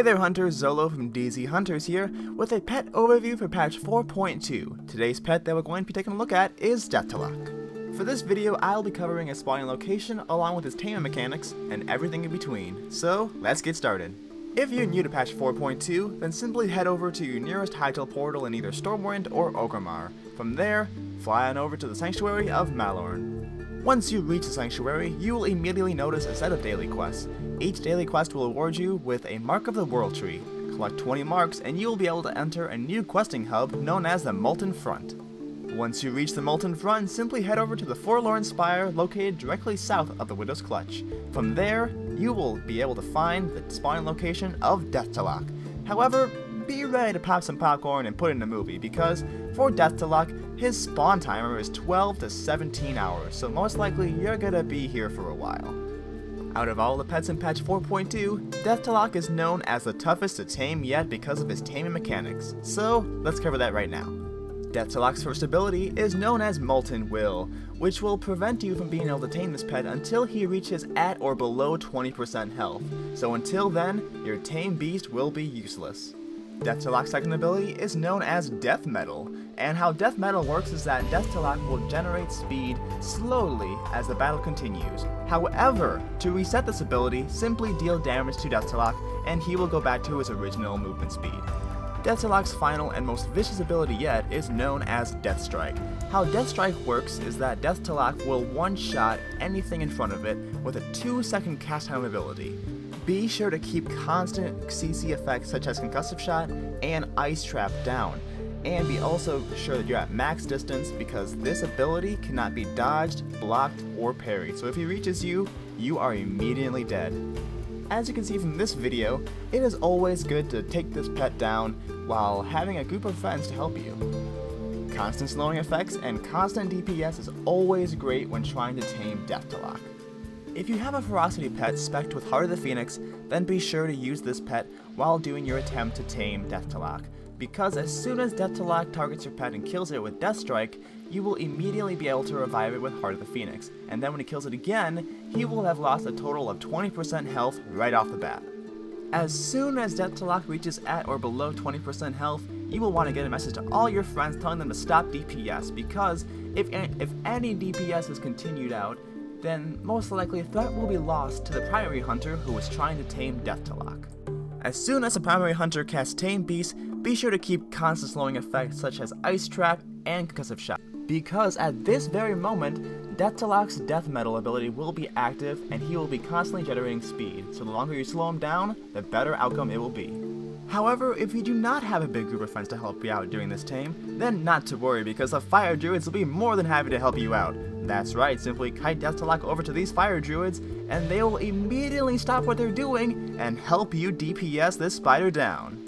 Hey there hunters, Zolo from DZ Hunters here with a pet overview for patch 4.2. Today's pet that we're going to be taking a look at is Deth'tilac. For this video, I'll be covering his spawning location along with his taming mechanics and everything in between. So, let's get started. If you're new to patch 4.2, then simply head over to your nearest hightail portal in either Stormwind or Orgrimmar. From there, fly on over to the Sanctuary of Malorn. Once you reach the Sanctuary, you will immediately notice a set of daily quests. Each daily quest will award you with a Mark of the World tree. Collect 20 marks and you will be able to enter a new questing hub known as the Molten Front. Once you reach the Molten Front, simply head over to the Forlorn Spire located directly south of the Widow's Clutch. From there, you will be able to find the spawning location of Deth'tilac. However, be ready to pop some popcorn and put in a movie, because for Deth'tilac, his spawn timer is 12 to 17 hours, so most likely you're gonna be here for a while. Out of all the pets in patch 4.2, Deth'tilac is known as the toughest to tame yet because of his taming mechanics, so let's cover that right now. Deth'tilac's first ability is known as Molten Will, which will prevent you from being able to tame this pet until he reaches at or below 20% health, so until then, your tame beast will be useless. Deth'tilac's second ability is known as Death Metal, and how Death Metal works is that Deth'tilac will generate speed slowly as the battle continues. However, to reset this ability, simply deal damage to Deth'tilac and he will go back to his original movement speed. Deth'tilac's final and most vicious ability yet is known as Death Strike. How Death Strike works is that Deth'tilac will one-shot anything in front of it with a 2-second cast time ability. Be sure to keep constant CC effects such as Concussive Shot and Ice Trap down, and be also sure that you're at max distance because this ability cannot be dodged, blocked, or parried, so if he reaches you, you are immediately dead. As you can see from this video, it is always good to take this pet down while having a group of friends to help you. Constant slowing effects and constant DPS is always great when trying to tame Deth'tilac. If you have a ferocity pet spec'd with Heart of the Phoenix, then be sure to use this pet while doing your attempt to tame Deth'tilac, because as soon as Deth'tilac targets your pet and kills it with Death Strike, you will immediately be able to revive it with Heart of the Phoenix, and then when he kills it again, he will have lost a total of 20% health right off the bat. As soon as Deth'tilac reaches at or below 20% health, you will want to get a message to all your friends telling them to stop DPS, because if any DPS is continued out, then most likely a threat will be lost to the primary hunter who is trying to tame Deth'tilac. As soon as the primary hunter casts Tame Beast, be sure to keep constant slowing effects such as Ice Trap and Concussive Shot, because at this very moment, Deth'tilac's Death Metal ability will be active and he will be constantly generating speed, so the longer you slow him down, the better outcome it will be. However, if you do not have a big group of friends to help you out during this tame, then not to worry, because the Fire Druids will be more than happy to help you out. That's right, simply kite Deth'tilac over to these Fire Druids, and they will immediately stop what they're doing and help you DPS this spider down.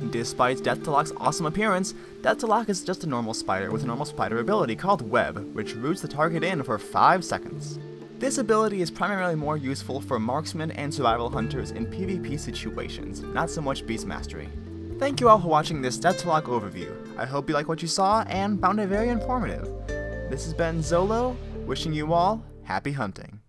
Despite Deth'tilac's awesome appearance, Deth'tilac is just a normal spider with a normal spider ability called Web, which roots the target in for 5 seconds. This ability is primarily more useful for marksmen and survival hunters in PvP situations, not so much beast mastery. Thank you all for watching this Deth'tilac overview. I hope you like what you saw and found it very informative. This has been Zolo, wishing you all happy hunting.